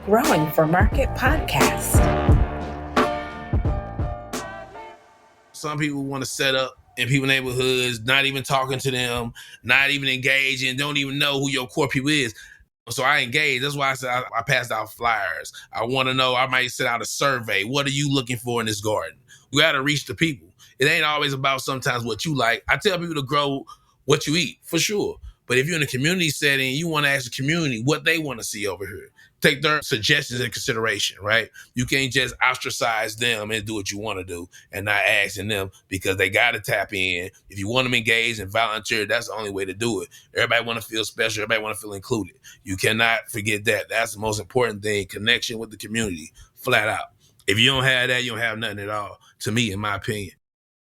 Growing for Market podcast. Some people want to set up in people's neighborhoods, not even talking to them, not even engaging, don't even know who your core people is. So I engage. That's why I said I passed out flyers. I want to know, I might send out a survey. What are you looking for in this garden? We got to reach the people. It ain't always about sometimes what you like. I tell people to grow what you eat, for sure. But if you're in a community setting, you want to ask the community what they want to see over here. Take their suggestions into consideration, right? You can't just ostracize them and do what you want to do and not asking them because they got to tap in. If you want them engaged and volunteer, that's the only way to do it. Everybody want to feel special. Everybody want to feel included. You cannot forget that. That's the most important thing, connection with the community, flat out. If you don't have that, you don't have nothing at all, to me, in my opinion.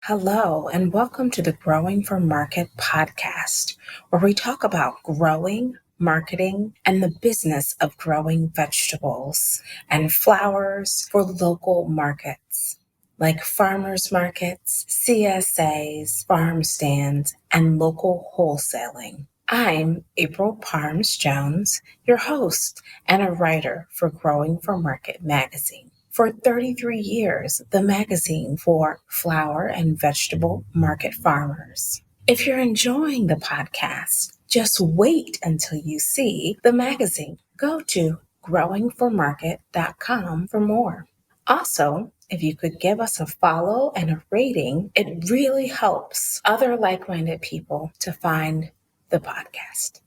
Hello, and welcome to the Growing for Market podcast, where we talk about growing, marketing, and the business of growing vegetables and flowers for local markets, like farmers markets, CSAs, farm stands, and local wholesaling. I'm April Parms Jones, your host and a writer for Growing for Market magazine. For 33 years, the magazine for flower and vegetable market farmers. If you're enjoying the podcast, just wait until you see the magazine. Go to growingformarket.com for more. Also, if you could give us a follow and a rating, it really helps other like-minded people to find the podcast.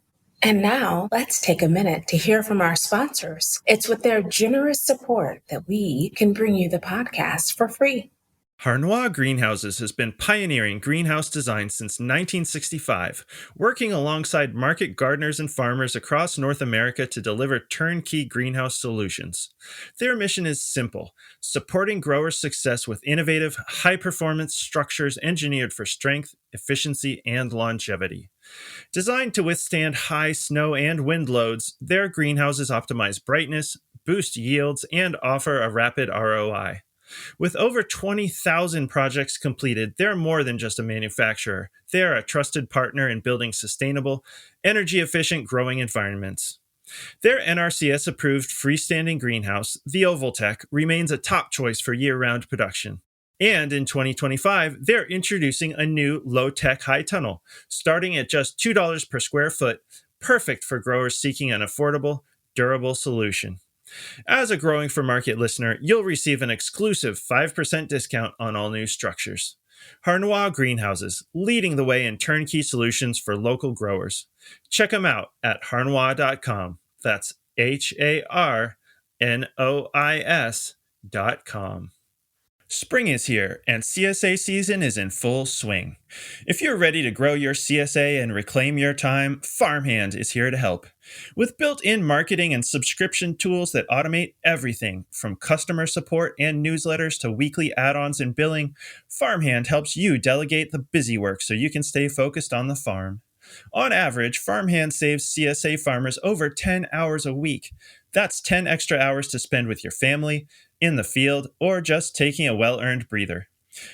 And now let's take a minute to hear from our sponsors. It's with their generous support that we can bring you the podcast for free. Heru Greenhouses has been pioneering greenhouse design since 1965, working alongside market gardeners and farmers across North America to deliver turnkey greenhouse solutions. Their mission is simple: supporting growers' success with innovative, high-performance structures engineered for strength, efficiency, and longevity. Designed to withstand high snow and wind loads, their greenhouses optimize brightness, boost yields, and offer a rapid ROI. With over 20,000 projects completed, they're more than just a manufacturer. They're a trusted partner in building sustainable, energy-efficient growing environments. Their NRCS-approved freestanding greenhouse, the Ovaltech, remains a top choice for year-round production. And in 2025, they're introducing a new low-tech high tunnel, starting at just $2 per square foot, perfect for growers seeking an affordable, durable solution. As a Growing for Market listener, you'll receive an exclusive 5% discount on all new structures. Heru Greenhouses, leading the way in turnkey solutions for local growers. Check them out at harnois.com. That's HARNOIS.com. Spring is here, and CSA season is in full swing. If you're ready to grow your CSA and reclaim your time, Farmhand is here to help. With built-in marketing and subscription tools that automate everything, from customer support and newsletters to weekly add-ons and billing, Farmhand helps you delegate the busy work so you can stay focused on the farm. On average, Farmhand saves CSA farmers over 10 hours a week. That's 10 extra hours to spend with your family, in the field, or just taking a well-earned breather.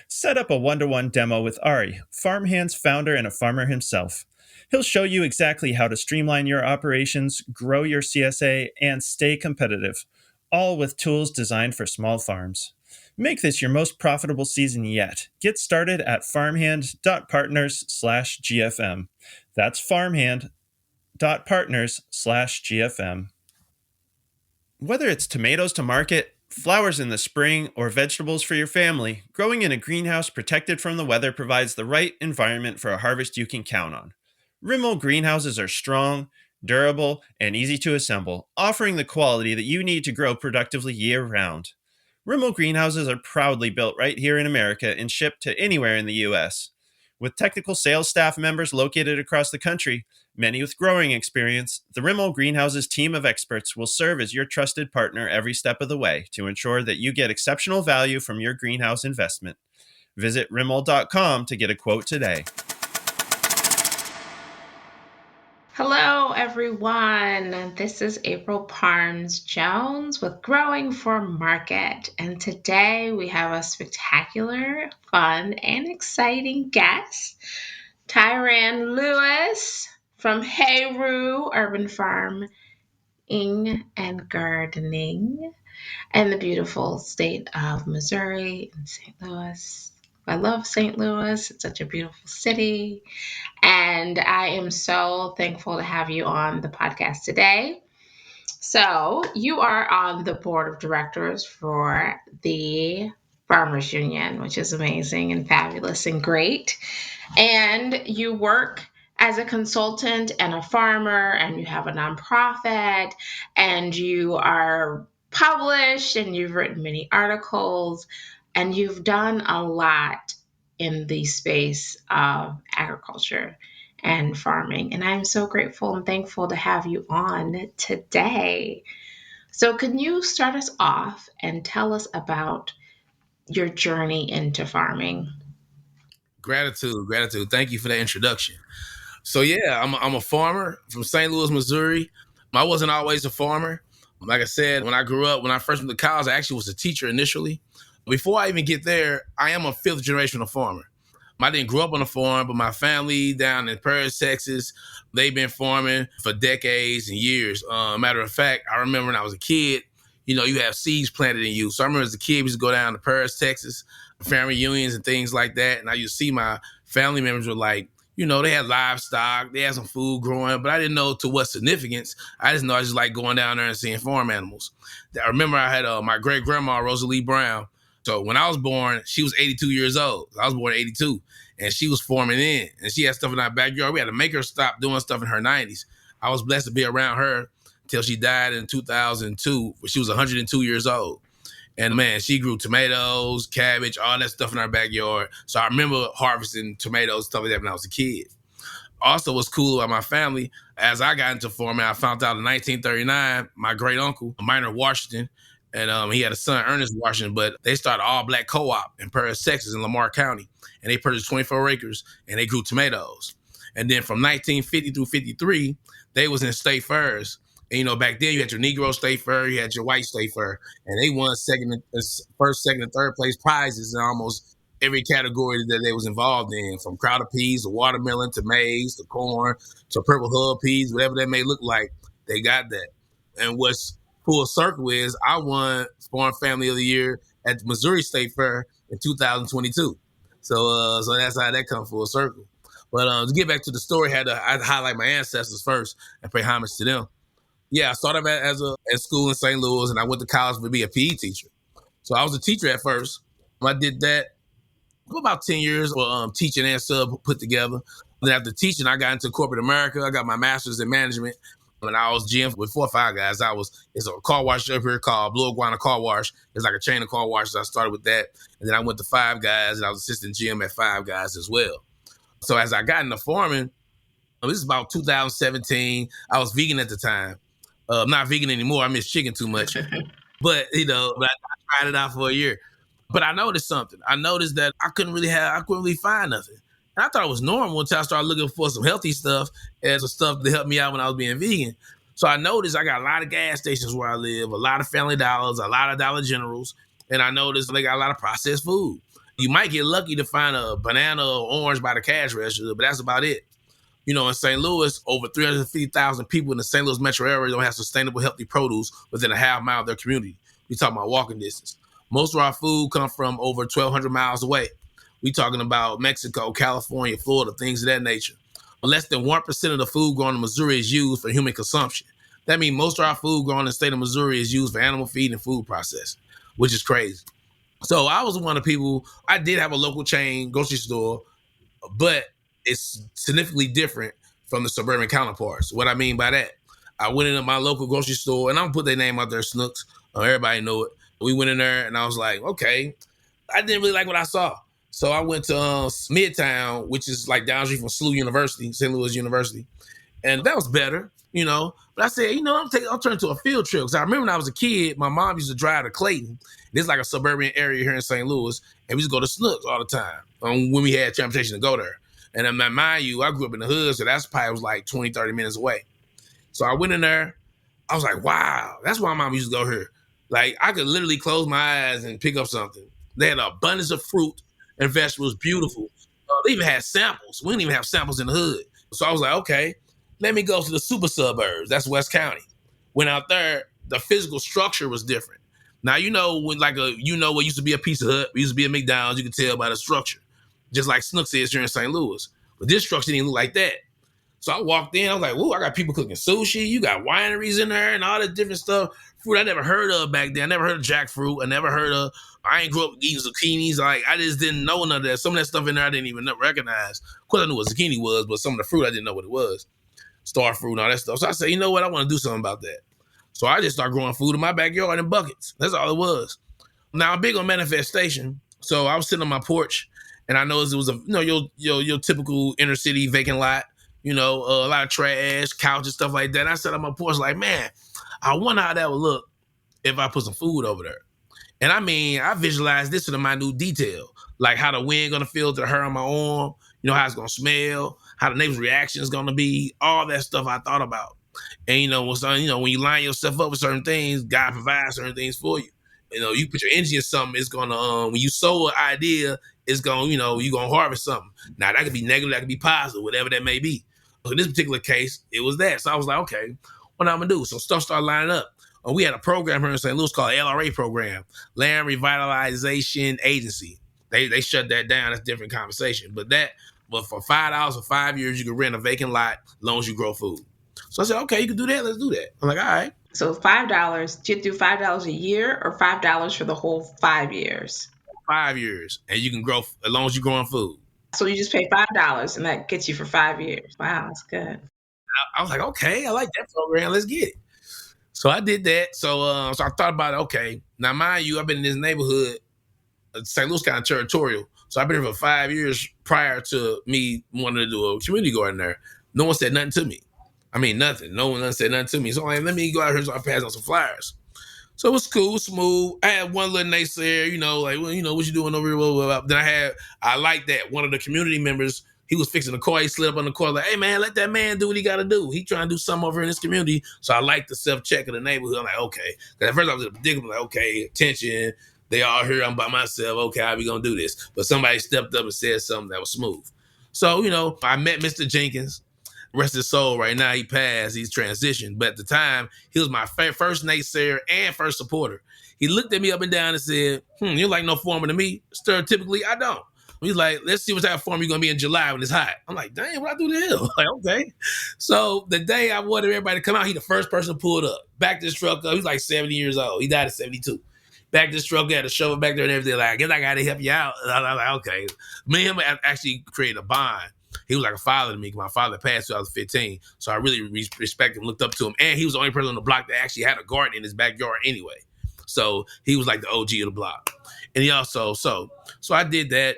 Set up a one-to-one demo with Ari, Farmhand's founder and a farmer himself. He'll show you exactly how to streamline your operations, grow your CSA, and stay competitive, all with tools designed for small farms. Make this your most profitable season yet. Get started at farmhand.partners/GFM. That's farmhand.partners/GFM. Whether it's tomatoes to market, flowers in the spring, or vegetables for your family, growing in a greenhouse protected from the weather provides the right environment for a harvest you can count on. Rimmel greenhouses are strong, durable, and easy to assemble, offering the quality that you need to grow productively year-round. Rimmel greenhouses are proudly built right here in America and shipped to anywhere in the U.S. With technical sales staff members located across the country, many with growing experience, the Rimmel Greenhouses team of experts will serve as your trusted partner every step of the way to ensure that you get exceptional value from your greenhouse investment. Visit rimmel.com to get a quote today. Hello, everyone. This is April Parms Jones with Growing for Market. And today we have a spectacular, fun, and exciting guest, Tyrean Lewis from Heru Urban Farm and gardening in the beautiful state of Missouri in St. Louis. I love St. Louis. It's such a beautiful city. And I am so thankful to have you on the podcast today. So, you are on the board of directors for the Farmers Union, which is amazing and fabulous and great. And you work as a consultant and a farmer, and you have a nonprofit, and you are published, and you've written many articles, and you've done a lot in the space of agriculture and farming. And I'm so grateful and thankful to have you on today. So, can you start us off and tell us about your journey into farming? Gratitude. Thank you for that introduction. So yeah, I'm a farmer from St. Louis, Missouri. I wasn't always a farmer. Like I said, when I grew up, when I first went to college, I actually was a teacher initially. Before I even get there, I am a fifth generational farmer. I didn't grow up on a farm, but my family down in Paris, Texas, they've been farming for decades and years. Matter of fact, I remember when I was a kid, you have seeds planted in you. So I remember as a kid, we used to go down to Paris, Texas, family reunions and things like that. And I used to see my family members were like, they had livestock, they had some food growing, but I didn't know to what significance. I just know I just like going down there and seeing farm animals. I remember I had my great grandma, Rosalie Brown. So when I was born, she was 82 years old. I was born in 82, and she was farming in, and she had stuff in our backyard. We had to make her stop doing stuff in her 90s. I was blessed to be around her till she died in 2002, when she was 102 years old. And man, she grew tomatoes, cabbage, all that stuff in our backyard. So I remember harvesting tomatoes, stuff like that when I was a kid. Also, what's cool about my family, as I got into farming, I found out in 1939, my great uncle, Minor Washington, and he had a son, Ernest Washington, but they started all black co-op in Paris, Texas, in Lamar County, and they purchased 24 acres and they grew tomatoes. And then from 1950 through 53, they was in state fairs. And, back then you had your Negro state fair, you had your white state fair, and they won first, second, and third place prizes in almost every category that they was involved in, from crowder peas to watermelon to maize to corn to purple hub peas, whatever that may look like, they got that. And what's full circle is I won Farm Family of the Year at the Missouri State Fair in 2022. So that's how that comes full circle. But to get back to the story, I had to highlight my ancestors first and pay homage to them. Yeah, I started at school in St. Louis, and I went to college to be a PE teacher. So I was a teacher at first. I did that for about 10 years, teaching and sub put together. Then after teaching, I got into corporate America. I got my master's in management. When I was GM with 4 or 5 guys, it's a car wash up here called Blue Iguana Car Wash. It's like a chain of car washes. I started with that. And then I went to 5 guys, and I was assistant GM at 5 guys as well. So as I got into farming, this is about 2017. I was vegan at the time. I'm not vegan anymore. I miss chicken too much. But I tried it out for a year. But I noticed something. I noticed that I couldn't really find nothing. And I thought it was normal until I started looking for some healthy stuff and some stuff to help me out when I was being vegan. So I noticed I got a lot of gas stations where I live, a lot of Family Dollars, a lot of Dollar Generals, and I noticed they got a lot of processed food. You might get lucky to find a banana or orange by the cash register, but that's about it. In St. Louis, over 350,000 people in the St. Louis metro area don't have sustainable, healthy produce within a half mile of their community. We talking about walking distance. Most of our food comes from over 1,200 miles away. We talking about Mexico, California, Florida, things of that nature. Less than 1% of the food grown in Missouri is used for human consumption. That means most of our food grown in the state of Missouri is used for animal feed and food processing, which is crazy. So I was one of the people, I did have a local chain grocery store, but it's significantly different from the suburban counterparts. What I mean by that, I went into my local grocery store, and I'm gonna put their name out there, Snooks. Everybody know it. We went in there, and I was like, okay, I didn't really like what I saw. So I went to Midtown, which is like down the street from SLU University, St. Louis University, and that was better, But I said, I'll turn to a field trip. Because I remember when I was a kid, my mom used to drive to Clayton. It's like a suburban area here in St. Louis, and we used to go to Snooks all the time when we had transportation to go there. And mind you, I grew up in the hood, so that's probably was like 20, 30 minutes away. So I went in there. I was like, wow, that's why mom used to go here. Like, I could literally close my eyes and pick up something. They had an abundance of fruit and vegetables, beautiful. They even had samples. We didn't even have samples in the hood. So I was like, okay, let me go to the super suburbs. That's West County. Went out there, the physical structure was different. Now when what used to be a Pizza Hut, used to be a McDonald's, you can tell by the structure. Just like Snooks is here in St. Louis. But this structure didn't look like that. So I walked in, I was like, whoa, I got people cooking sushi, you got wineries in there and all this different stuff. Fruit I never heard of back then. I never heard of jackfruit. I ain't grew up eating zucchinis. Like, I just didn't know none of that. Some of that stuff in there I didn't even recognize. Of course I knew what zucchini was, but some of the fruit I didn't know what it was. Star fruit and all that stuff. So I said, you know what, I want to do something about that. So I just started growing food in my backyard in buckets. That's all it was. Now I'm big on manifestation. So I was sitting on my porch and I noticed it was your typical inner city vacant lot, a lot of trash, couches, stuff like that. And I sat on my porch like, man, I wonder how that would look if I put some food over there. And I mean, I visualized this in a minute detail, like how the wind gonna feel to the hair on my arm, how it's gonna smell, how the neighbor's reaction is gonna be, all that stuff I thought about. And when you line yourself up with certain things, God provides certain things for you. You put your energy in something, it's gonna when you sow an idea, it's gonna, you're gonna harvest something. Now that could be negative, that could be positive, whatever that may be. So in this particular case, it was that. So I was like, okay, what am I gonna do? So stuff started lining up. We had a program here in St. Louis called LRA program, Land Revitalization Agency. They shut that down. That's a different conversation. But for $5 for 5 years, you can rent a vacant lot as long as you grow food. So I said, okay, you can do that. Let's do that. I'm like, all right. So $5, do you do $5 a year or $5 for the whole 5 years? 5 years, and you can grow as long as you're growing food. So you just pay $5 and that gets you for 5 years. Wow, that's good. I was like, okay, I like that program. Let's get it. So I did that. So I thought about it. Okay, now mind you, I've been in this neighborhood, St. Louis kind of territorial. So I've been here for 5 years prior to me wanting to do a community garden there. No one said nothing to me. I mean, nothing. No one said nothing to me. So I'm like, let me go out here. So I passed on some flyers. So it was cool, smooth. I had one little naysayer, what you doing over here? Blah, blah, blah. Then I liked that. One of the community members, he was fixing the car. He slid up on the car like, hey, man, let that man do what he got to do. He trying to do something over in this community. So I liked the self-check of the neighborhood. I'm like, okay. Because at first I was in a predicament, like, okay, attention. They all here. I'm by myself. Okay, how we going to do this? But somebody stepped up and said something that was smooth. So, I met Mr. Jenkins. Rest his soul right now. He passed. He's transitioned. But at the time, he was my first naysayer and first supporter. He looked at me up and down and said, you like no farmer to me? Stereotypically, I don't. He's like, let's see what type of farm you're going to be in July when it's hot. I'm like, dang, what I do to him? Like, okay. So the day I wanted everybody to come out, he the first person pulled up. Backed his truck up. He's like 70 years old. He died at 72. Backed his truck, had a shovel back there and everything. Like, I guess I got to help you out. And I was like, okay. Me and him actually created a bond. He was like a father to me. My father passed in 2015. So I really respect him, looked up to him. And he was the only person on the block that actually had a garden in his backyard anyway. So he was like the OG of the block. And he also, so I did that,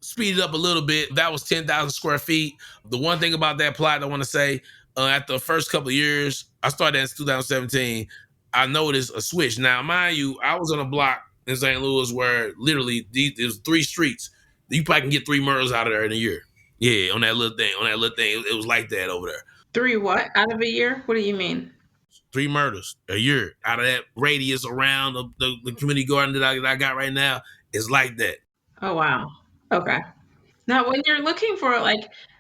speeded up a little bit. That was 10,000 square feet. The one thing about that plot I want to say, after the first couple of years, I started in 2017, I noticed a switch. Now, mind you, I was on a block in St. Louis where literally there's 3 streets. You probably can get 3 murders out of there in a year. Yeah, on that little thing. It was like that over there. 3 what? Out of a year? What do you mean? 3 murders a year out of that radius around the community garden that I got right now is like that. Oh, wow. Okay. Now, when you're looking for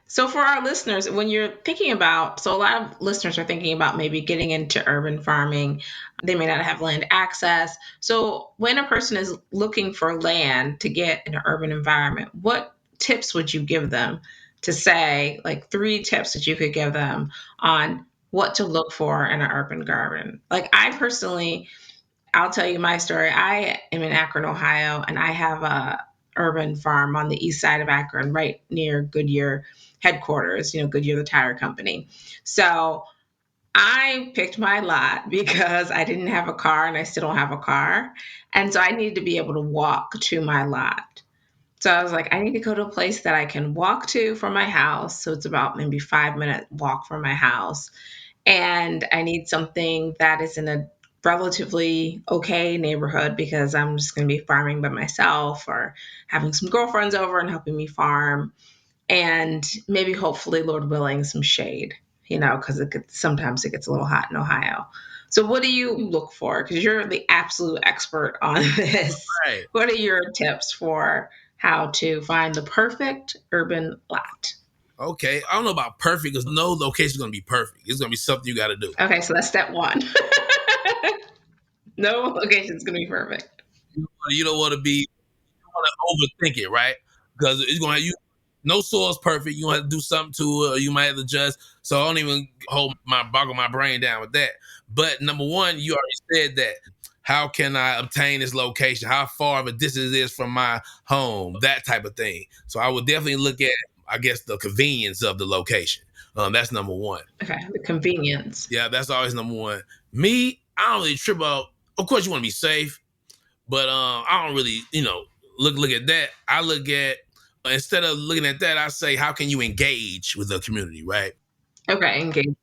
so for our listeners, when you're thinking about, so a lot of listeners are thinking about maybe getting into urban farming. They may not have land access. So when a person is looking for land to get in an urban environment, what tips would you give them to say, like 3 tips that you could give them on what to look for in an urban garden? Like I'll tell you my story. I am in Akron, Ohio, and I have a urban farm on the east side of Akron, right near Goodyear headquarters, Goodyear, the tire company. So I picked my lot because I didn't have a car and I still don't have a car. And so I needed to be able to walk to my lot. So I was like, I need to go to a place that I can walk to from my house. So it's about maybe 5-minute walk from my house. And I need something that is in a relatively okay neighborhood because I'm just going to be farming by myself or having some girlfriends over and helping me farm. And maybe hopefully, Lord willing, some shade, because sometimes it gets a little hot in Ohio. So what do you look for? Because you're the absolute expert on this. Right. What are your tips for how to find the perfect urban lot? Okay, I don't know about perfect because no location is going to be perfect. It's going to be something you got to do. Okay, so that's step one. No location is going to be perfect. You don't want to be, you want to overthink it, right? Because it's going to, no soil is perfect. You want to do something to it, or you might have to adjust. So I don't even boggle my brain down with that. But number one, you already said that. How can I obtain this location? How far of a distance it is from my home? That type of thing. So I would definitely look at, I guess, the convenience of the location. That's number one. Okay, the convenience. Yeah, that's always number one. Me, I don't really trip out. Of course, you want to be safe, but I don't really, look at that. I look at, instead of looking at that, I say, how can you engage with the community, right? Okay, engage.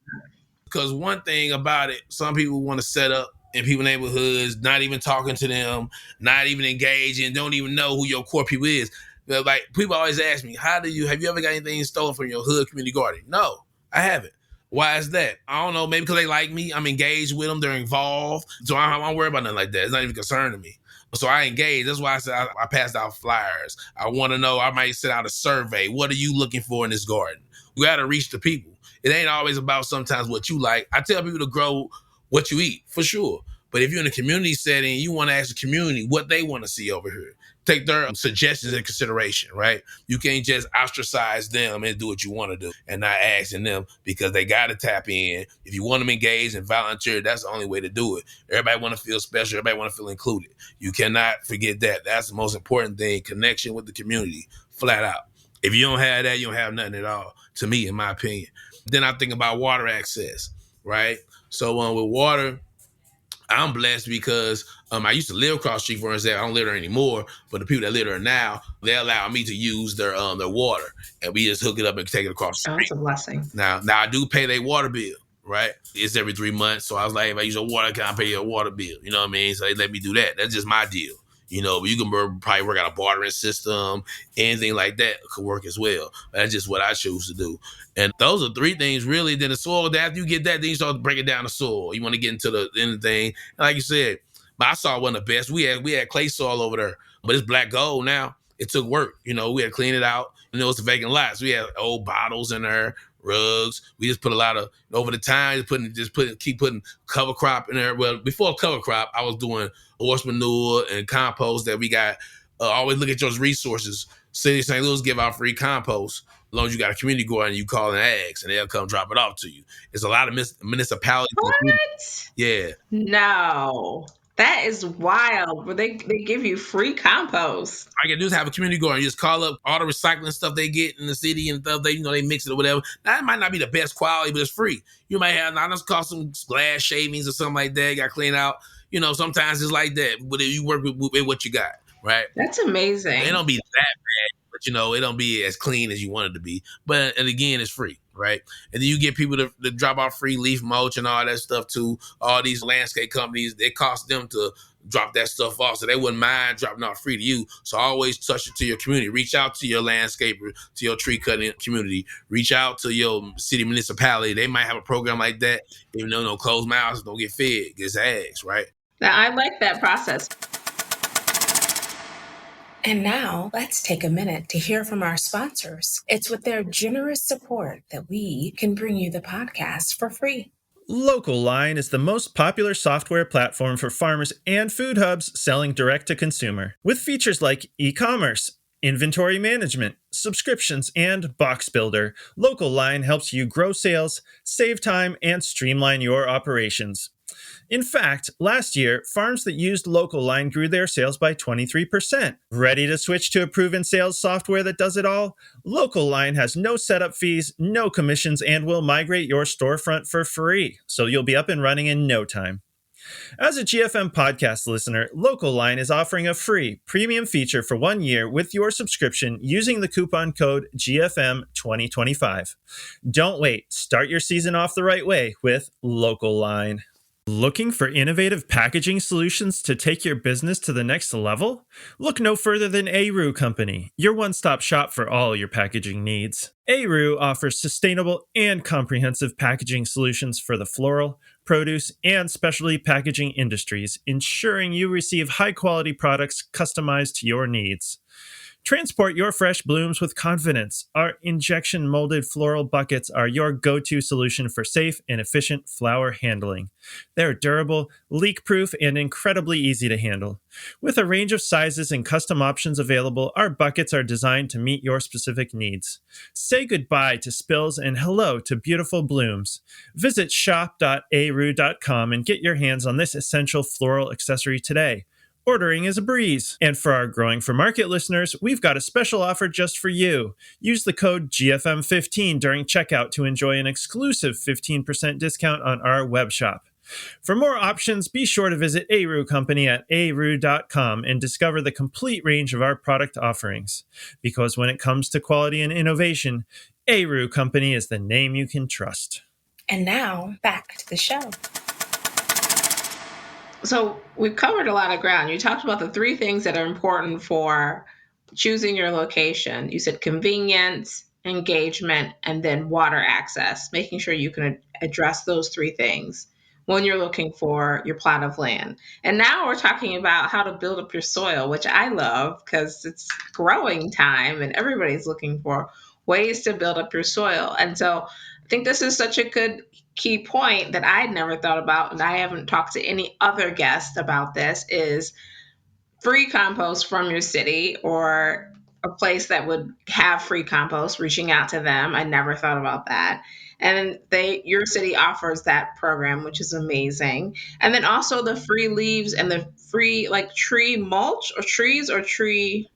Because one thing about it, some people want to set up in people neighborhoods, not even talking to them, not even engaging, don't even know who your core people is. Like, people always ask me, have you ever got anything stolen from your hood community garden? No, I haven't. Why is that? I don't know. Maybe because they like me. I'm engaged with them. They're involved. So I don't worry about nothing like that. It's not even concerning me. So I engage. That's why I said I passed out flyers. I want to know. I might send out a survey. What are you looking for in this garden? We got to reach the people. It ain't always about sometimes what you like. I tell people to grow what you eat, for sure. But if you're in a community setting, you want to ask the community what they want to see over here. Take their suggestions in consideration, right? You can't just ostracize them and do what you want to do and not asking them, because they got to tap in. If you want them engaged and volunteer, that's the only way to do it. Everybody want to feel special. Everybody want to feel included. You cannot forget that. That's the most important thing, connection with the community, flat out. If you don't have that, you don't have nothing at all, to me, in my opinion. Then I think about water access, right? So with water, I'm blessed because I used to live across the street from her. I don't live there anymore, but the people that live there now, they allow me to use their water, and we just hook it up and take it across the Oh, street. that's a blessing. Now I do pay their water bill, right? It's every 3 months, so I was like, if I use your water, can I pay your water bill? You know what I mean? So they let me do that. That's just my deal. But you can probably work out a bartering system, anything like that could work as well. That's just what I choose to do. And those are three things, really. Then the soil, after you get that, then you start to break it down the soil. You want to get into the anything. And like you said, my soil wasn't the best. We had clay soil over there, but it's black gold now. It took work. We had to clean it out. It's a vacant lot. So we had old bottles in there, rugs. We just put a lot of, over the time, keep putting cover crop in there. Well, before cover crop, I was doing horse manure and compost that we got. Always look at those resources. City of St. Louis give out free compost. As long as you got a community garden, you call and ask, and they'll come drop it off to you. It's a lot of municipalities. What? Yeah. No. That is wild. But they give you free compost. All you gotta do is have a community garden. You just call up all the recycling stuff they get in the city and stuff. They mix it or whatever. Now, it might not be the best quality, but it's free. You might have, just cost some glass shavings or something like that. You got clean out. Sometimes it's like that. But you work with what you got, right? That's amazing. It don't be that bad, but it don't be as clean as you want it to be. And again, it's free, right? And then you get people to drop off free leaf mulch and all that stuff too. All these landscape companies, it costs them to drop that stuff off, so they wouldn't mind dropping off free to you. So always touch it to your community. Reach out to your landscaper, to your tree cutting community. Reach out to your city municipality. They might have a program like that. Even though closed mouths don't get fed, gets eggs, right? Now, I like that process. And now let's take a minute to hear from our sponsors. It's with their generous support that we can bring you the podcast for free. Local Line is the most popular software platform for farmers and food hubs selling direct to consumer. With features like e-commerce, inventory management, subscriptions, and box builder, Local Line helps you grow sales, save time, and streamline your operations. In fact, last year, farms that used Local Line grew their sales by 23%. Ready to switch to a proven sales software that does it all? Local Line has no setup fees, no commissions, and will migrate your storefront for free, so you'll be up and running in no time. As a GFM podcast listener, Local Line is offering a free premium feature for 1 year with your subscription using the coupon code GFM2025. Don't wait. Start your season off the right way with Local Line. Looking for innovative packaging solutions to take your business to the next level? Look no further than Heru Company, your one-stop shop for all your packaging needs. Heru offers sustainable and comprehensive packaging solutions for the floral, produce, and specialty packaging industries, ensuring you receive high-quality products customized to your needs. Transport your fresh blooms with confidence. Our injection molded floral buckets are your go to solution for safe and efficient flower handling. They're durable, leak proof, and incredibly easy to handle. With a range of sizes and custom options available, our buckets are designed to meet your specific needs. Say goodbye to spills and hello to beautiful blooms. Visit shop.aru.com and get your hands on this essential floral accessory today. Ordering is a breeze. And for our Growing for Market listeners, we've got a special offer just for you. Use the code GFM15 during checkout to enjoy an exclusive 15% discount on our web shop. For more options, be sure to visit Heru Company at aru.com and discover the complete range of our product offerings. Because when it comes to quality and innovation, Heru Company is the name you can trust. And now, back to the show. So we've covered a lot of ground. You talked about the 3 things that are important for choosing your location. You said convenience, engagement, and then water access, making sure you can address those 3 things when you're looking for your plot of land. And now we're talking about how to build up your soil, which I love because it's growing time and everybody's looking for ways to build up your soil. And so I think this is such a good key point that I'd never thought about, and I haven't talked to any other guest about this, is free compost from your city or a place that would have free compost, reaching out to them. I never thought about that. And your city offers that program, which is amazing. And then also the free leaves and the free like tree mulch or trees or tree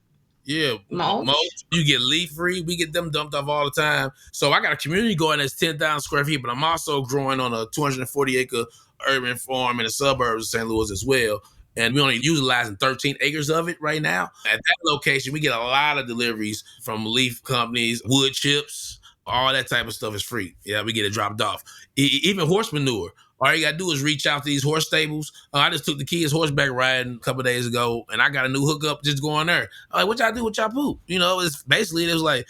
Yeah, mulch. you get leaf free. We get them dumped off all the time. So I got a community garden that's 10,000 square feet, but I'm also growing on a 240 acre urban farm in the suburbs of St. Louis as well. And we only utilizing 13 acres of it right now. At that location, we get a lot of deliveries from leaf companies, wood chips, all that type of stuff is free. Yeah, we get it dropped off. Even horse manure. All you gotta do is reach out to these horse stables. I just took the kids horseback riding a couple of days ago, and I got a new hookup just going there. I'm like, what y'all do with y'all poop? It's basically, it was like,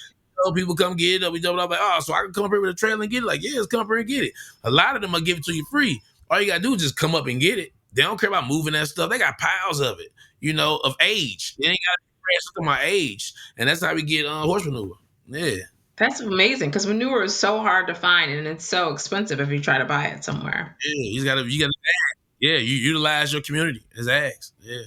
people come get it. We double up like, oh, so I can come up here with a trailer and get it. Like, yeah, let's come up here and get it. A lot of them will give it to you free. All you gotta do is just come up and get it. They don't care about moving that stuff. They got piles of it, of age. They ain't got to look at my age, and that's how we get horse manure. Yeah. That's amazing because manure is so hard to find and it's so expensive if you try to buy it somewhere. Yeah, you gotta yeah, you utilize your community as ags. Yeah.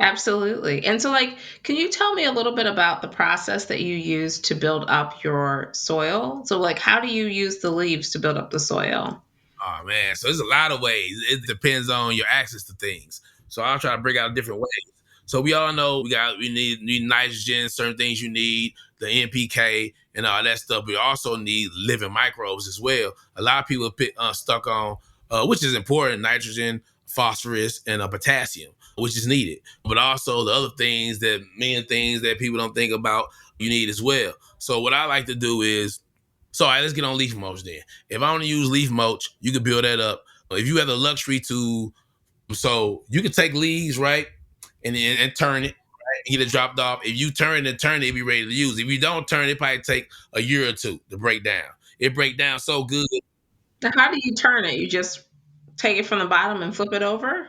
Absolutely. And so, can you tell me a little bit about the process that you use to build up your soil? So, how do you use the leaves to build up the soil? Oh man, so there's a lot of ways. It depends on your access to things. So I'll try to break out different ways. So we all know we need nitrogen, certain things you need, the NPK and all that stuff. We also need living microbes as well. A lot of people stuck on, which is important, nitrogen, phosphorus, and potassium, which is needed. But also the other things main things that people don't think about, you need as well. So what I like to do is, all right, let's get on leaf mulch then. If I want to use leaf mulch, you can build that up. If you have the luxury to, so you can take leaves, right, and turn it, right, get it dropped off. If you turn it, it'll be ready to use. If you don't turn it probably take a year or 2 to break down. It break down so good. Now, how do you turn it? You just take it from the bottom and flip it over?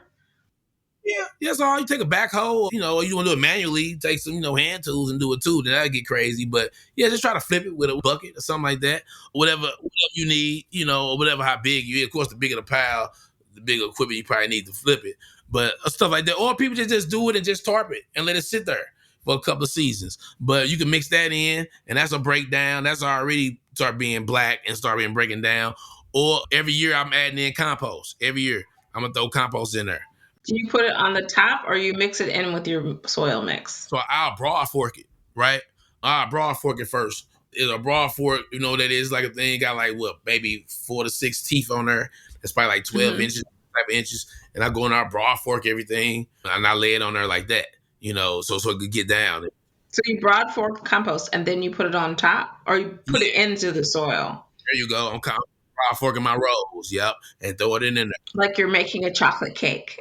Yeah, that's all. You take a backhoe, or you want to do it manually, take some, hand tools and do it too. Then that'll get crazy. But yeah, just try to flip it with a bucket or something like that. Whatever you need, or whatever how big you. Of course, the bigger the pile, the bigger equipment you probably need to flip it. But stuff like that, or people just do it and just tarp it and let it sit there for a couple of seasons. But you can mix that in, and that's a breakdown. That's already start being black and start being breaking down. Or every year I'm adding in compost. Every year I'm gonna throw compost in there. Do you put it on the top or you mix it in with your soil mix? So I'll broad fork it, right? I'll broad fork it first. It's a broad fork, that is like a thing, got maybe 4 to 6 teeth on there. It's probably like 12 inches, type of inches. And I go in there, broad fork everything, and I lay it on there like that, so it could get down. So you broad fork compost and then you put it on top or you put it into the soil? There you go. I'm broad forking my rolls, yep, and throw it in there. Like you're making a chocolate cake.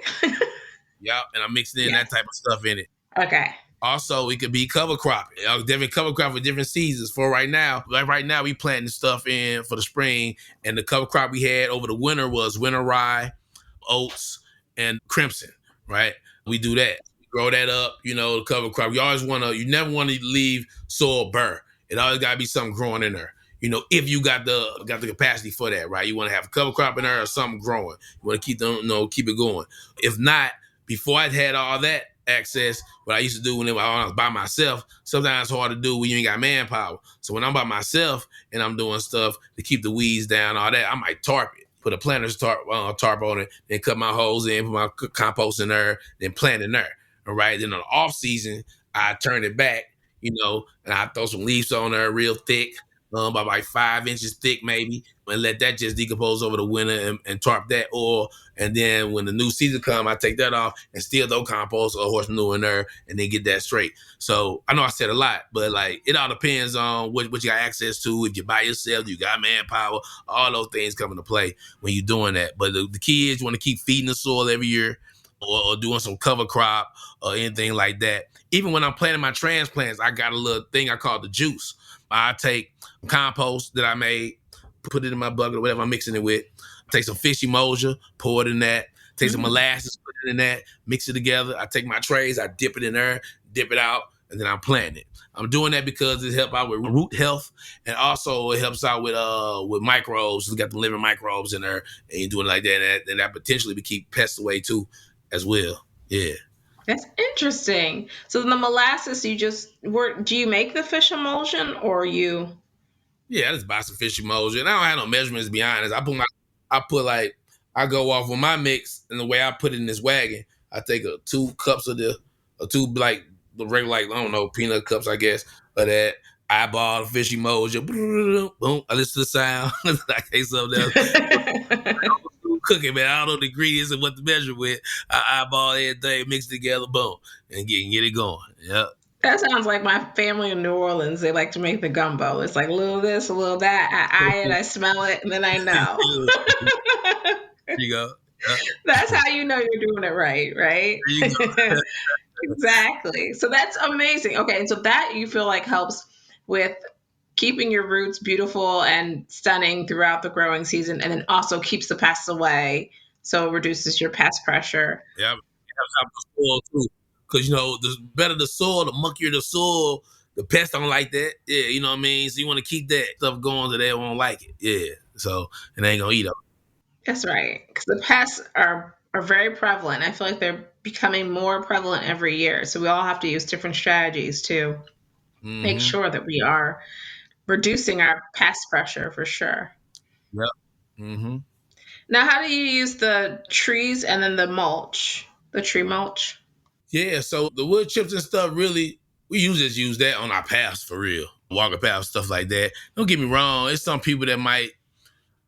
Yep, and I'm mixing in that type of stuff in it. Okay. Also, it could be cover cropping. Different cover crop for different seasons. For right now, we planting stuff in for the spring, and the cover crop we had over the winter was winter rye, oats, and crimson, right? We do that. grow that up, the cover crop. You never want to leave soil bare. It always got to be something growing in there. If you got the capacity for that, right? You want to have a cover crop in there or something growing. You want to keep it going. If not, before I had all that access, what I used to do when I was by myself, sometimes it's hard to do when you ain't got manpower. So when I'm by myself and I'm doing stuff to keep the weeds down, all that, I might tarp it. Put a planter's tarp on it, then cut my holes in, put my compost in there, then plant in there. All right. Then on the off season, I turn it back, and I throw some leaves on there real thick, about like 5 inches thick maybe, and let that just decompose over the winter and tarp that oil. And then when the new season come, I take that off and still throw compost or horse manure in there and then get that straight. So I know I said a lot, but like it all depends on what you got access to. If you're by yourself, you got manpower, all those things come into play when you're doing that. But the key is you want to keep feeding the soil every year, or doing some cover crop or anything like that. Even when I'm planting my transplants, I got a little thing I call the juice. I take compost that I made, put it in my bucket or whatever I'm mixing it with. Take some fish emulsion, pour it in that. Take some molasses, put it in that, mix it together. I take my trays, I dip it in there, dip it out, and then I'm planting it. I'm doing that because it helps out with root health, and also it helps out with microbes. You got the living microbes in there, and you're doing it like that, and that potentially would keep pests away too, as well. Yeah. That's interesting. So the molasses, do you make the fish emulsion or you? Yeah, I just buy some fish emulsion. I don't have no measurements, to be honest. I go off with my mix, and the way I put it in this wagon, I take 2 cups of like the regular, like, I don't know, peanut cups, I guess, of that. I bought a fish emulsion. Boom, I listen to the sound. I take something else. Cooking, man. I don't know the ingredients and what to measure with. I eyeball everything, mix it together, boom, and get it going. Yep. That sounds like my family in New Orleans. They like to make the gumbo. It's like a little this, a little that. I eye it, I smell it, and then I know. There you go. Yep. That's how you know you're doing it right, right? There you go. Exactly. So that's amazing. Okay, and so that you feel like helps with keeping your roots beautiful and stunning throughout the growing season, and then also keeps the pests away, so it reduces your pest pressure. Yeah, it helps out the soil too. Because the better the soil, the muckier the soil, the pests don't like that. Yeah, you know what I mean? So you want to keep that stuff going so they won't like it. Yeah. So and they ain't gonna eat them. That's right. Because the pests are very prevalent. I feel like they're becoming more prevalent every year. So we all have to use different strategies to make Mm-hmm. sure that we are reducing our pest pressure for sure. Yep. Mm-hmm. Now, how do you use the trees and then the mulch, the tree mulch? Yeah, so the wood chips and stuff, really, we usually just use that on our paths for real. Walking paths, stuff like that. Don't get me wrong, it's some people that might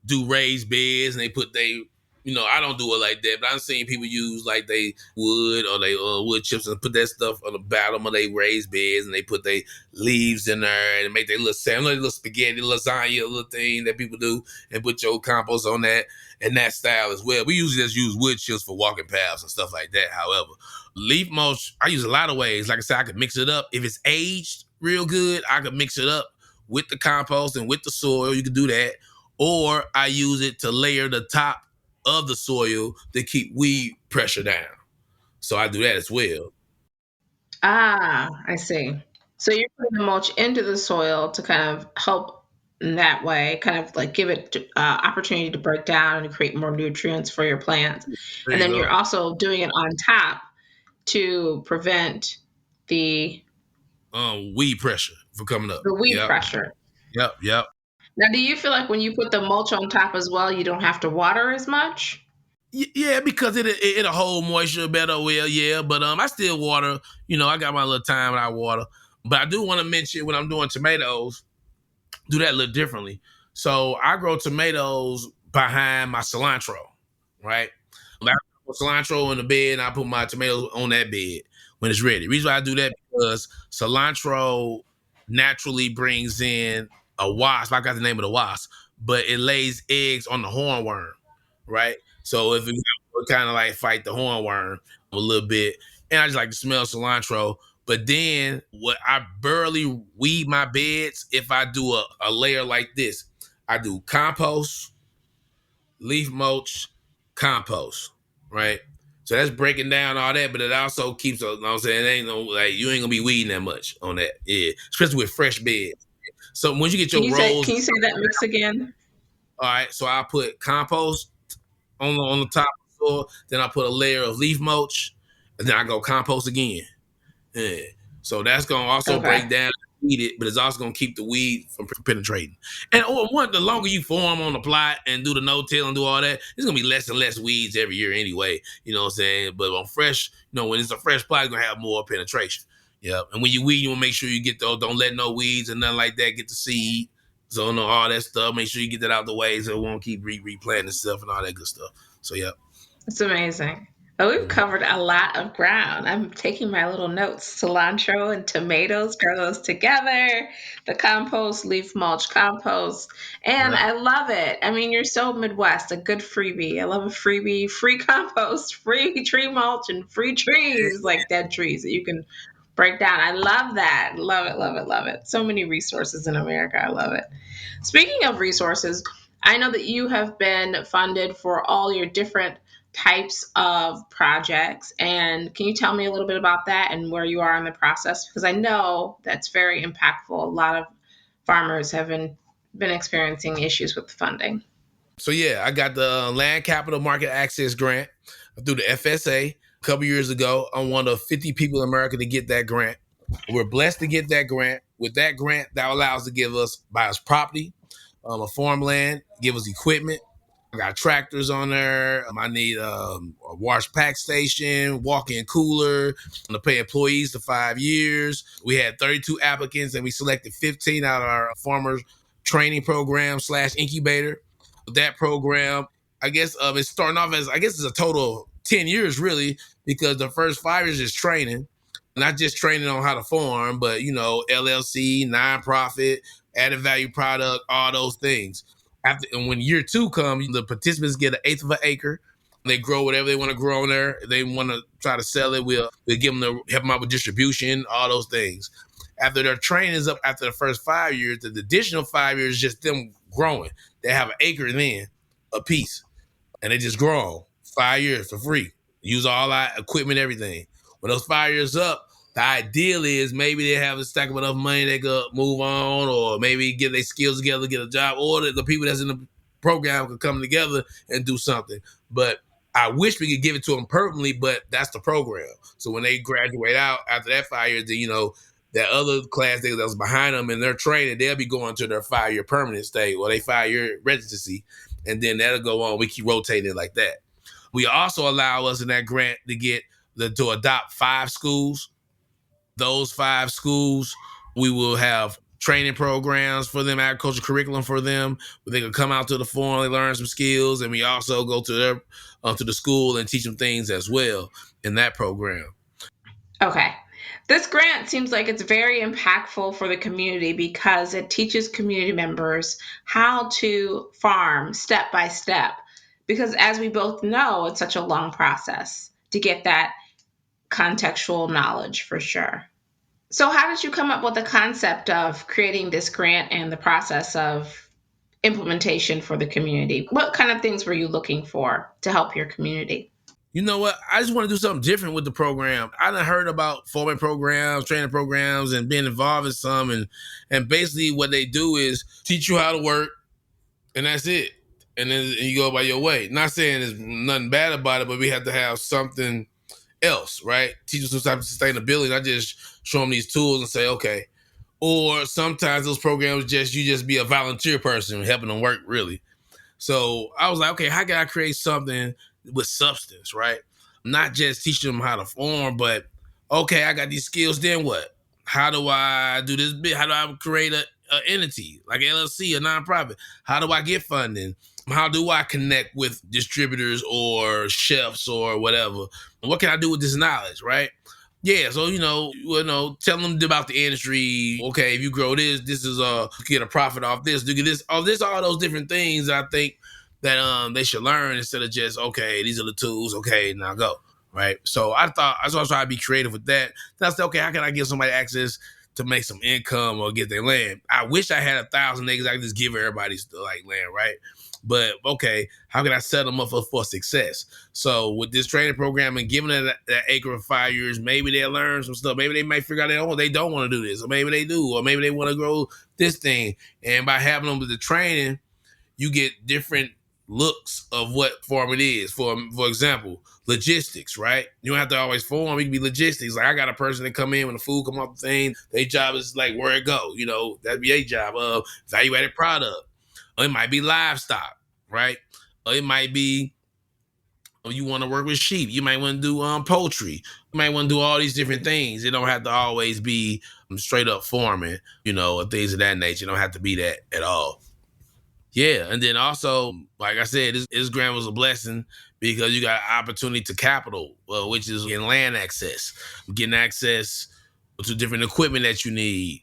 do raised beds and they put I don't do it like that, but I've seen people use like they wood or they wood chips and put that stuff on the bottom of they raised beds, and they put their leaves in there and make their little sandwich, little spaghetti, lasagna, little thing that people do, and put your compost on that and that style as well. We usually just use wood chips for walking paths and stuff like that. However, leaf mulch, I use a lot of ways. Like I said, I could mix it up. If it's aged real good, I could mix it up with the compost and with the soil. You could do that. Or I use it to layer the top of the soil to keep weed pressure down. So I do that as well. Ah, I see. So you're putting the mulch into the soil to kind of help in that way, kind of like give it opportunity to break down and create more nutrients for your plants. There And you then go. you're also doing it on top to prevent the Weed pressure for coming up. the weed Yep. pressure. Yep. Now, do you feel like when you put the mulch on top as well, you don't have to water as much? Yeah, because it'll hold moisture better. Well, yeah, but I still water. I got my little time when I water. But I do want to mention when I'm doing tomatoes, do that a little differently. So I grow tomatoes behind my cilantro, right? I put cilantro in the bed and I put my tomatoes on that bed when it's ready. The reason why I do that because cilantro naturally brings in a wasp. I got the name of the wasp, but it lays eggs on the hornworm, right? So if it kind of like fight the hornworm a little bit, and I just like to smell cilantro. But then what I barely weed my beds if I do a layer like this. I do compost, leaf mulch, compost, right? So that's breaking down all that, but it also keeps, you know what I'm saying, it ain't no, like, you ain't gonna be weeding that much on that. Yeah. Especially with fresh beds. So once you get Can your you say rolls, can you say that mix again? all right, so I put compost on the top of the soil, then I put a layer of leaf mulch, and then I go compost again. Yeah. So that's gonna also Okay. break down and feed it, but it's also gonna keep the weed from penetrating. And the longer you form on the plot and do the no-till and do all that, there's gonna be less and less weeds every year anyway. You know what I'm saying? But on fresh, when it's a fresh plot, it's gonna have more penetration. Yeah. And when you weed, you wanna make sure you get those, don't let no weeds and nothing like that get the seed. So all that stuff. Make sure you get that out the way so it won't keep replanting itself and all that good stuff. So yeah. It's amazing. Oh, we've Mhm. covered a lot of ground. I'm taking my little notes. Cilantro and tomatoes, grow those together. The compost, leaf mulch compost. And Yeah. I love it. I mean, you're so Midwest, a good freebie. I love a freebie, free compost, free tree mulch, and free trees, like dead trees that you can break down. I love that. Love it, love it, love it. So many resources in America. I love it. Speaking of resources, I know that you have been funded for all your different types of projects. And can you tell me a little bit about that and where you are in the process? Because I know that's very impactful. A lot of farmers have been experiencing issues with funding. So yeah, I got the Land Capital Market Access Grant through the FSA a couple years ago. I'm one of 50 people in America to get that grant. We're blessed to get that grant. With that grant, that allows to give us buy us property, a farmland, give us equipment. I got tractors on there. I need a wash pack station, walk-in cooler. I'm gonna pay employees to 5 years. We had 32 applicants, and we selected 15 out of our farmers training program / incubator. That program, I guess, it's starting off as, I guess it's a total of 10 years really, because the first 5 years is training, not just training on how to farm, but LLC, nonprofit, added value product, all those things. After, and when year two comes, the participants get 1/8 of an acre. They grow whatever they want to grow on there. If they want to try to sell it, we'll give them help them out with distribution, all those things. After their training is up, after the first 5 years, the additional 5 years is just them growing. They have an acre then a piece, and they just grow on 5 years for free. Use all our equipment, everything. When those 5 years up, the ideal is maybe they have a stack of enough money they could move on, or maybe get their skills together, get a job, or the people that's in the program could come together and do something. But I wish we could give it to them permanently, but that's the program. So when they graduate out after that 5 years, then that other class that was behind them in their training, they'll be going to their 5 year permanent stay or they 5 year residency, and then that'll go on. We keep rotating it like that. We also allow us in that grant to adopt 5 schools. Those 5 schools, we will have training programs for them, agriculture curriculum for them, where they can come out to the farm, they learn some skills, and we also go to the school and teach them things as well in that program. Okay. This grant seems like it's very impactful for the community because it teaches community members how to farm step by step. Because as we both know, it's such a long process to get that contextual knowledge for sure. So, how did you come up with the concept of creating this grant and the process of implementation for the community? What kind of things were you looking for to help your community? You know what? I just want to do something different with the program. I done heard about farming programs, training programs, and being involved in some, and basically what they do is teach you how to work, and that's it. And then you go by your way. Not saying there's nothing bad about it, but we have to have something else, right? Teach them some type of sustainability. Not just show them these tools and say, okay. Or sometimes those programs you just be a volunteer person helping them work really. So I was like, okay, how can I create something with substance, right? Not just teaching them how to farm, but okay, I got these skills. Then what? How do I do this bit? How do I create a entity like an LLC, a nonprofit? How do I get funding? How do I connect with distributors or chefs or whatever? What can I do with this knowledge, right? Yeah, so tell them about the industry. Okay, if you grow this is you get a profit off this. Do this, all those different things. I think that they should learn instead of just okay, these are the tools. Okay, now go right. So I thought I was also trying to be creative with that. Then I said, okay, how can I give somebody access to make some income or get their land? I wish I had 1,000 acres. I could just give everybody like land, right? But okay, how can I set them up for success? So with this training program and giving them that acre of 5 years, maybe they'll learn some stuff. Maybe they might figure out they don't want to do this, or maybe they do, or maybe they want to grow this thing. And by having them with the training, you get different looks of what farming is. For example, logistics, right? You don't have to always farm. It can be logistics. Like I got a person that come in when the food come off the thing. Their job is like where it go. That'd be a job of value added product. Or it might be livestock, right? Or it might be you want to work with sheep. You might want to do poultry. You might want to do all these different things. It don't have to always be straight up farming, or things of that nature. It don't have to be that at all. Yeah, and then also, like I said, this grant was a blessing because you got opportunity to capital, which is getting land access, getting access to different equipment that you need,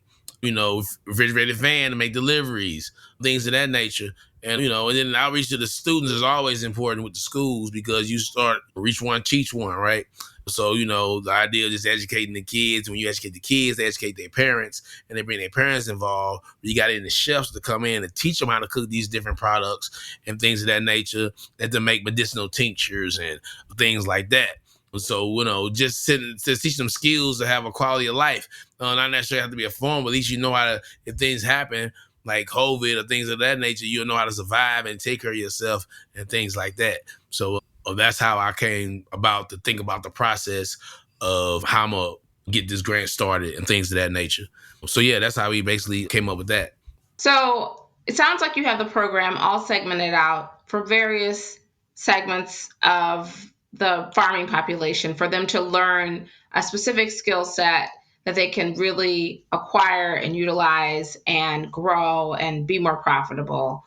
refrigerated van to make deliveries, things of that nature. And then outreach to the students is always important with the schools because you start reach one, teach one, right? So, the idea of just educating the kids. When you educate the kids, they educate their parents, and they bring their parents involved. You got in the chefs to come in and teach them how to cook these different products and things of that nature, and to make medicinal tinctures and things like that. So, just to teach them skills to have a quality of life. Not necessarily have to be a farm, but at least you know how to, if things happen, like COVID or things of that nature, you'll know how to survive and take care of yourself and things like that. So that's how I came about to think about the process of how I'm going to get this grant started and things of that nature. So yeah, that's how we basically came up with that. So it sounds like you have the program all segmented out for various segments of the farming population for them to learn a specific skill set that they can really acquire and utilize and grow and be more profitable.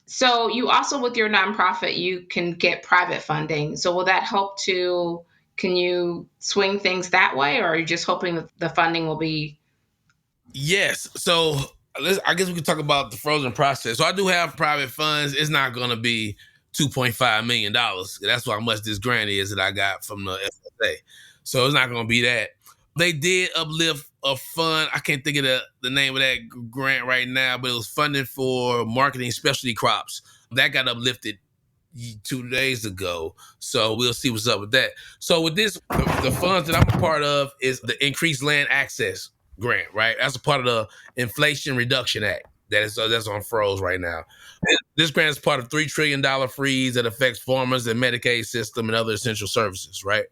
So you also, with your nonprofit, you can get private funding. So will that help can you swing things that way, or are you just hoping that the funding will be? Yes. So I guess we can talk about the frozen process. So I do have private funds. It's not going to be $2.5 million. That's how much this grant is that I got from the FSA. So it's not going to be that. They did uplift a fund. I can't think of the name of that grant right now, but it was funding for marketing specialty crops. That got uplifted 2 days ago. So we'll see what's up with that. So with this, the funds that I'm a part of is the Increased Land Access Grant, right? That's a part of the Inflation Reduction Act that's on froze right now. This grant is part of $3 trillion freeze that affects farmers and Medicaid system and other essential services, right?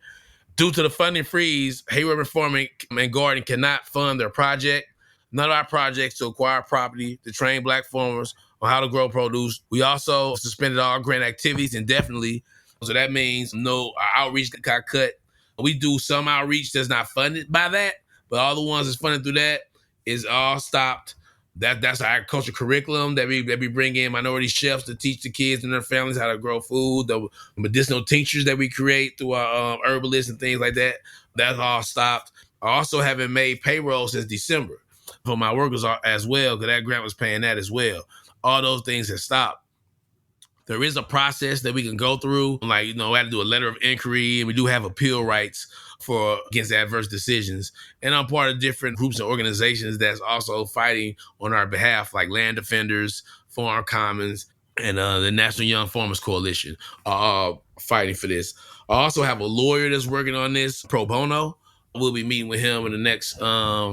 Due to the funding freeze, Heru Farming and Garden cannot fund their project. None of our projects to acquire property to train Black farmers on how to grow produce. We also suspended all grant activities indefinitely. So that means no outreach got cut. We do some outreach that's not funded by that, but all the ones that's funded through that is all stopped. That's our agriculture curriculum that we bring in minority chefs to teach the kids and their families how to grow food. The medicinal tinctures that we create through our herbalists and things like that. That's all stopped. I also haven't made payroll since December for my workers as well, because that grant was paying that as well. All those things have stopped. There is a process that we can go through. Like, we had to do a letter of inquiry, and we do have appeal rights for against adverse decisions. And I'm part of different groups and organizations that's also fighting on our behalf, like Land Defenders, Farm Commons, and the National Young Farmers Coalition are fighting for this. I also have a lawyer that's working on this pro bono. We'll be meeting with him in the next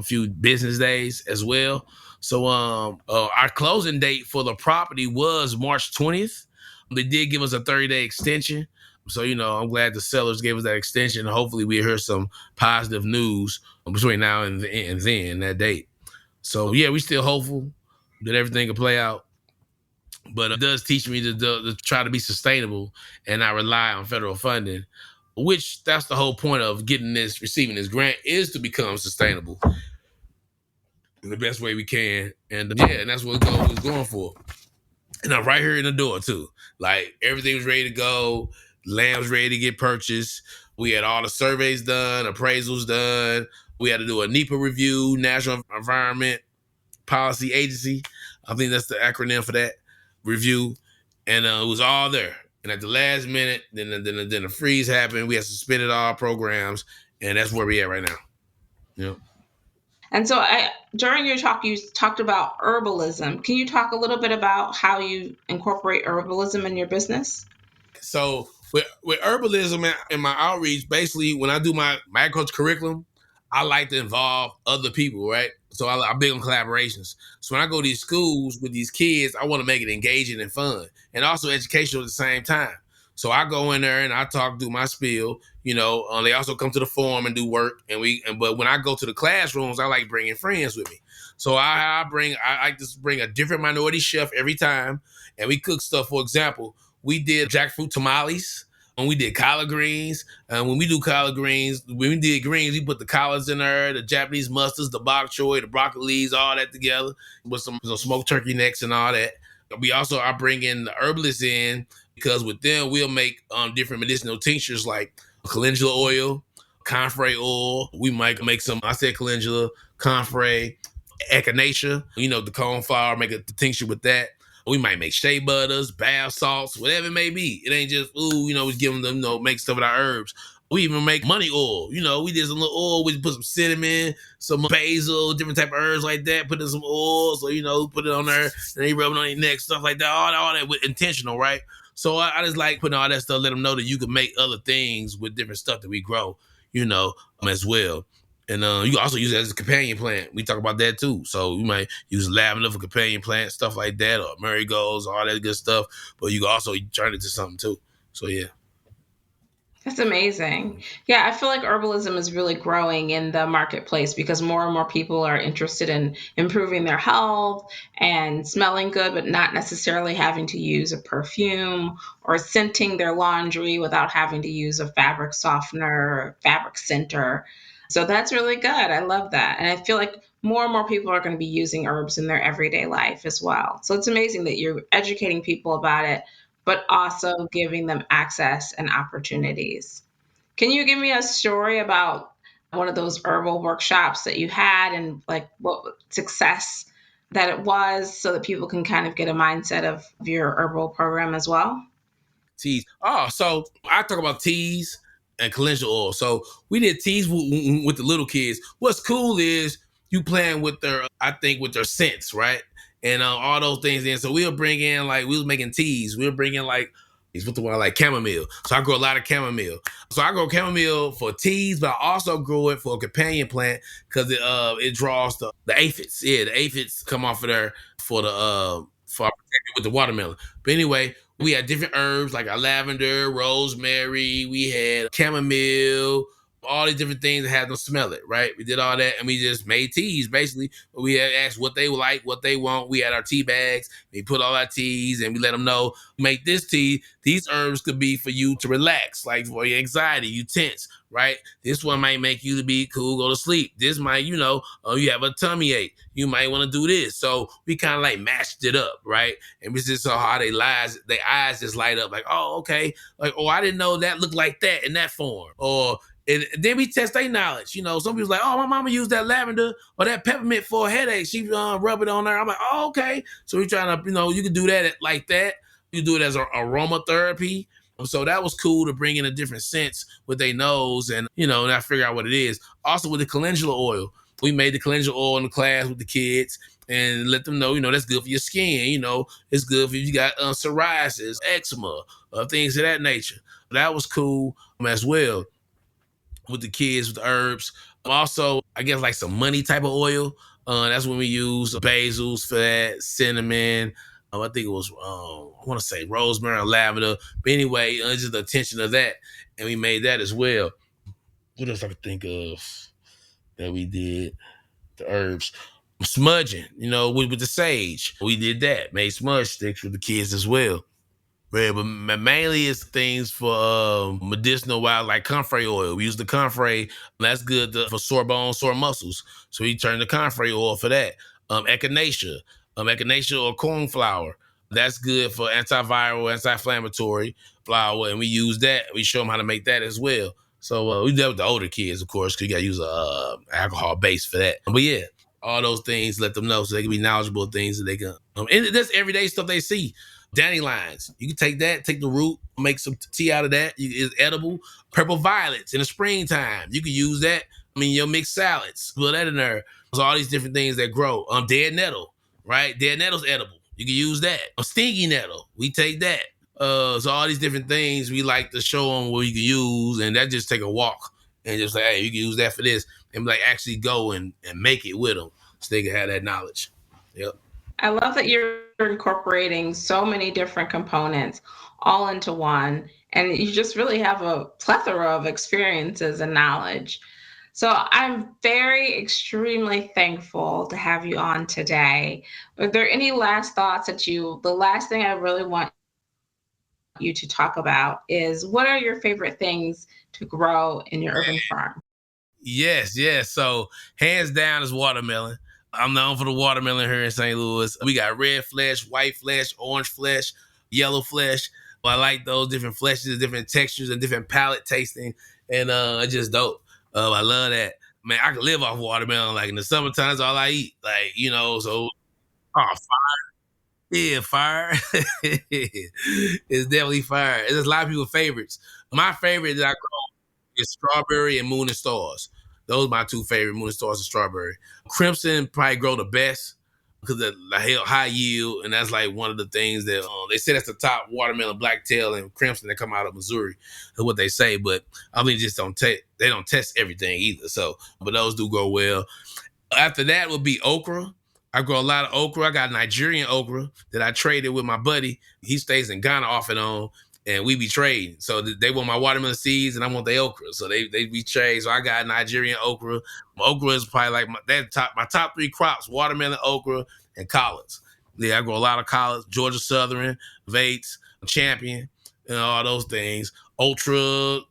few business days as well. So our closing date for the property was March 20th. They did give us a 30-day extension. So, I'm glad the sellers gave us that extension. Hopefully we hear some positive news between now and then, that date. So, yeah, we still hopeful that everything will play out. But it does teach me to try to be sustainable and not rely on federal funding, which that's the whole point of receiving this grant, is to become sustainable in the best way we can. And and that's what we're going for. And I'm right here in the door too. Like, everything was ready to go. Land was ready to get purchased. We had all the surveys done, appraisals done. We had to do a NEPA review, National Environment Policy Agency. I think that's the acronym for that review. And it was all there. And at the last minute, then the freeze happened. We had suspended all programs, and that's where we at right now. Yeah. And so during your talk, you talked about herbalism. Can you talk a little bit about how you incorporate herbalism in your business? So with herbalism and my outreach, basically when I do my agriculture curriculum, I like to involve other people, right? So I'm big on collaborations. So when I go to these schools with these kids, I want to make it engaging and fun, and also educational at the same time. So I go in there and I talk, do my spiel. They also come to the forum and do work, but when I go to the classrooms, I like bringing friends with me. So I like to bring a different minority chef every time, and we cook stuff. For example, we did jackfruit tamales. And we did collard greens. And when we do collard greens, when we did greens, we put the collards in there, the Japanese mustards, the bok choy, the broccolis, all that together with some smoked turkey necks and all that. We also are bringing the herbalists in because with them, we'll make different medicinal tinctures like calendula oil, comfrey oil. We might make some, I said calendula, comfrey, echinacea, the cornflower, make a tincture with that. We might make shea butters, bath salts, whatever it may be. It ain't just, we give them, make stuff with our herbs. We even make money oil. We did some little oil. We put some cinnamon, some basil, different type of herbs like that. Put in some oil. So, put it on there. And they rub it on your neck, stuff like that. All that with intentional, right? So I just like putting all that stuff, let them know that you can make other things with different stuff that we grow, as well. And you can also use it as a companion plant. We talk about that too. So you might use lavender for companion plant, stuff like that, or marigolds, all that good stuff. But you can also turn it to something too. So yeah. That's amazing. Yeah, I feel like herbalism is really growing in the marketplace because more and more people are interested in improving their health and smelling good, but not necessarily having to use a perfume or scenting their laundry without having to use a fabric softener or fabric scenter. So that's really good. I love that. And I feel like more and more people are going to be using herbs in their everyday life as well. So it's amazing that you're educating people about it, but also giving them access and opportunities. Can you give me a story about one of those herbal workshops that you had and like what success that it was so that people can kind of get a mindset of your herbal program as well? Teas. Oh, so I talk about teas and calendula oil. So we did teas with the little kids. What's cool is you playing with with their scents, right? And all those things. And so we'll bring in we was making teas. We'll bring in what the one like chamomile. So I grow a lot of chamomile. So I grow chamomile for teas, but I also grow it for a companion plant because it draws the aphids. Yeah, the aphids come off of there for the for with the watermelon. But anyway, we had different herbs like a lavender, rosemary, we had chamomile, all these different things that had them smell it, right? We did all that and we just made teas basically. We had asked what they like, what they want. We had our tea bags. We put all our teas and we let them know, make this tea. These herbs could be for you to relax, like for your anxiety, you tense, right? This one might make you to be cool, go to sleep. This might, you have a tummy ache. You might want to do this. So we kind of matched it up, right? And we just saw how their eyes just light up, like, oh, okay. Like, oh, I didn't know that looked like that in that form. Or and then we test their knowledge. Some people's like, oh, my mama used that lavender or that peppermint for a headache. She rub it on her. I'm like, oh, okay. So we're trying to, you can do that like that. You do it as aromatherapy. So that was cool to bring in a different sense with their nose and, not figure out what it is. Also with the calendula oil, we made the calendula oil in the class with the kids and let them know, that's good for your skin. It's good for you got psoriasis, eczema, things of that nature. That was cool as well with the kids, with the herbs. Also, I guess some money type of oil. That's when we use basils for that, cinnamon. I think it was, I want to say rosemary or lavender. But anyway, just the attention of that. And we made that as well. What else I could think of that we did? The herbs. Smudging, with the sage. We did that. Made smudge sticks with the kids as well. Yeah, but mainly it's things for medicinal wild like comfrey oil. We use the comfrey. That's good for sore bones, sore muscles. So we turn the comfrey oil for that. Echinacea. Echinacea or cornflower. That's good for antiviral, anti-inflammatory flour. And we use that. We show them how to make that as well. So we do that with the older kids, of course, because you got to use a alcohol base for that. But yeah, all those things, let them know so they can be knowledgeable of things that they can. And that's everyday stuff they see. Dandelions. You can take that, take the root, make some tea out of that. It's edible. Purple violets in the springtime. You can use that. your mixed salads, put that in there. There's all these different things that grow. Dead nettle, right? Dead nettle's edible. You can use that. Stinky nettle, we take that. So all these different things we like to show them what you can use, and that just take a walk and just like, hey, you can use that for this, and like actually go and make it with them so they can have that knowledge. Yep. I love that you're incorporating so many different components all into one, and you just really have a plethora of experiences and knowledge. So I'm very extremely thankful to have you on today. Are there any last thoughts the last thing I really want you to talk about is what are your favorite things to grow in your urban farm? Yes, yes. So hands down is watermelon. I'm known for the watermelon here in St. Louis. We got red flesh, white flesh, orange flesh, yellow flesh. I like those different fleshes, different textures, and different palate tasting, and it's just dope. I love that. Man, I can live off watermelon. Like in the summertime, that's all I eat. Like so yeah, fire. It's definitely fire. There's a lot of people's favorites. My favorite that I is strawberry and moon and stars. Those are my two favorite, moon and stars and strawberry. Crimson probably grow the best because of the high yield, and that's like one of the things that they say that's the top watermelon, blacktail, and crimson that come out of Missouri. That's what they say, but I mean, just they don't test everything either. So, but those do grow well. After that would be okra. I grow a lot of okra. I got Nigerian okra that I traded with my buddy. He stays in Ghana off and on, and we be trading. So they want my watermelon seeds, and I want the okra. So they be trade. So I got Nigerian okra. My okra is probably like my top three crops: watermelon, okra, and collards. Yeah, I grow a lot of collards. Georgia Southern, Vates, Champion, and all those things. Ultra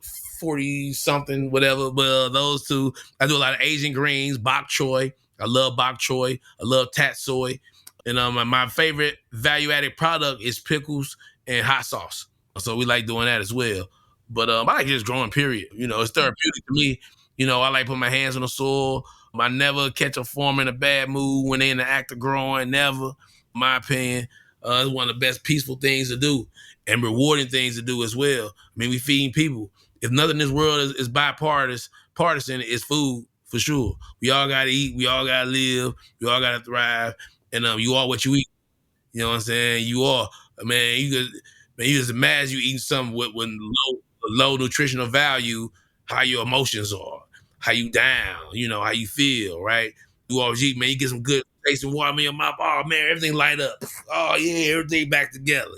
40 something, whatever. But those two, I do a lot of Asian greens, bok choy. I love bok choy. I love tatsoi. And my favorite value added product is pickles and hot sauce. So we like doing that as well. But I like just growing, period. It's therapeutic to me. I like putting my hands on the soil. I never catch a farmer in a bad mood when they're in the act of growing. Never, in my opinion. It's one of the best peaceful things to do and rewarding things to do as well. I mean, we feeding people. If nothing in this world is partisan, it's food for sure. We all gotta eat. We all gotta live. We all gotta thrive. And you are what you eat. You know what I'm saying? You are, man. You just imagine you eating something with low nutritional value. How your emotions are, how you down. How you feel, right? You always eat, man. You get some good taste and water in your mouth. Oh man, everything light up. Oh yeah, everything back together.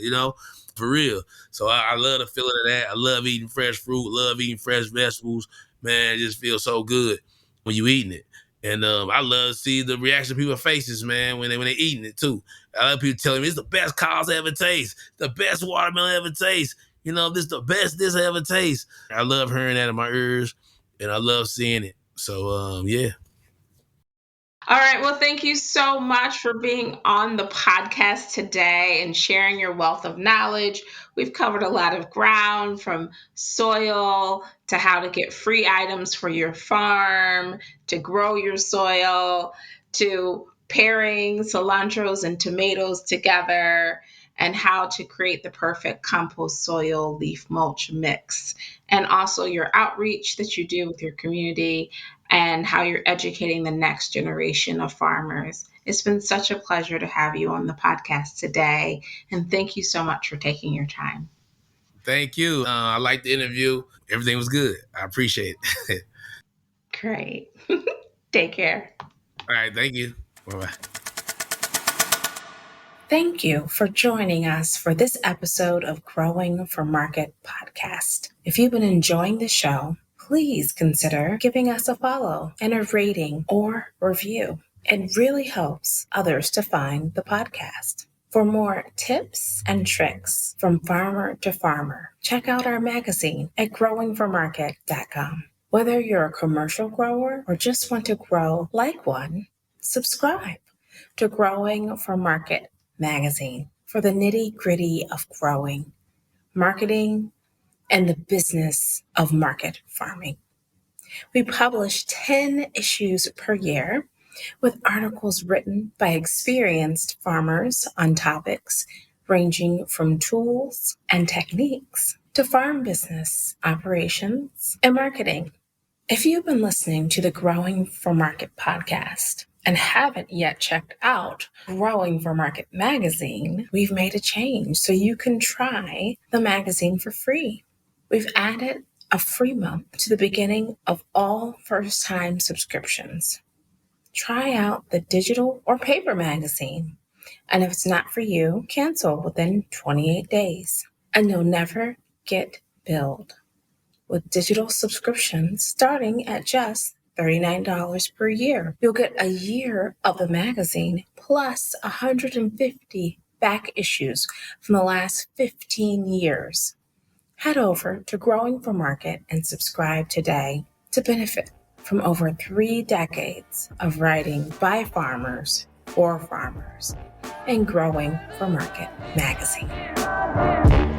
For real. So I love the feeling of that. I love eating fresh fruit. Love eating fresh vegetables. Man, it just feels so good when you eating it. And I love to see the reaction of people's faces, man, when they eating it too. I love people telling me it's the best collard I ever taste, the best watermelon I ever taste. This is the best this I ever taste. I love hearing that in my ears, and I love seeing it. So yeah. All right. Well, thank you so much for being on the podcast today and sharing your wealth of knowledge. We've covered a lot of ground from soil to how to get free items for your farm, to grow your soil, to pairing cilantros and tomatoes together, and how to create the perfect compost soil leaf mulch mix. And also your outreach that you do with your community and how you're educating the next generation of farmers. It's been such a pleasure to have you on the podcast today. And thank you so much for taking your time. Thank you. I liked the interview. Everything was good. I appreciate it. Great. Take care. All right. Thank you. Bye-bye. Thank you for joining us for this episode of Growing for Market podcast. If you've been enjoying the show, please consider giving us a follow and a rating or review. It really helps others to find the podcast. For more tips and tricks from farmer to farmer, check out our magazine at growingformarket.com. Whether you're a commercial grower or just want to grow like one, subscribe to Growing for Market magazine for the nitty-gritty of growing, marketing, and the business of market farming. We publish 10 issues per year with articles written by experienced farmers on topics ranging from tools and techniques to farm business, operations, and marketing. If you've been listening to the Growing for Market podcast and haven't yet checked out Growing for Market magazine, we've made a change so you can try the magazine for free. We've added a free month to the beginning of all first-time subscriptions. Try out the digital or paper magazine, and if it's not for you, cancel within 28 days, and you'll never get billed. With digital subscriptions starting at just $39 per year. You'll get a year of the magazine plus 150 back issues from the last 15 years. Head over to Growing for Market and subscribe today to benefit from over 3 decades of writing by farmers for farmers and Growing for Market magazine.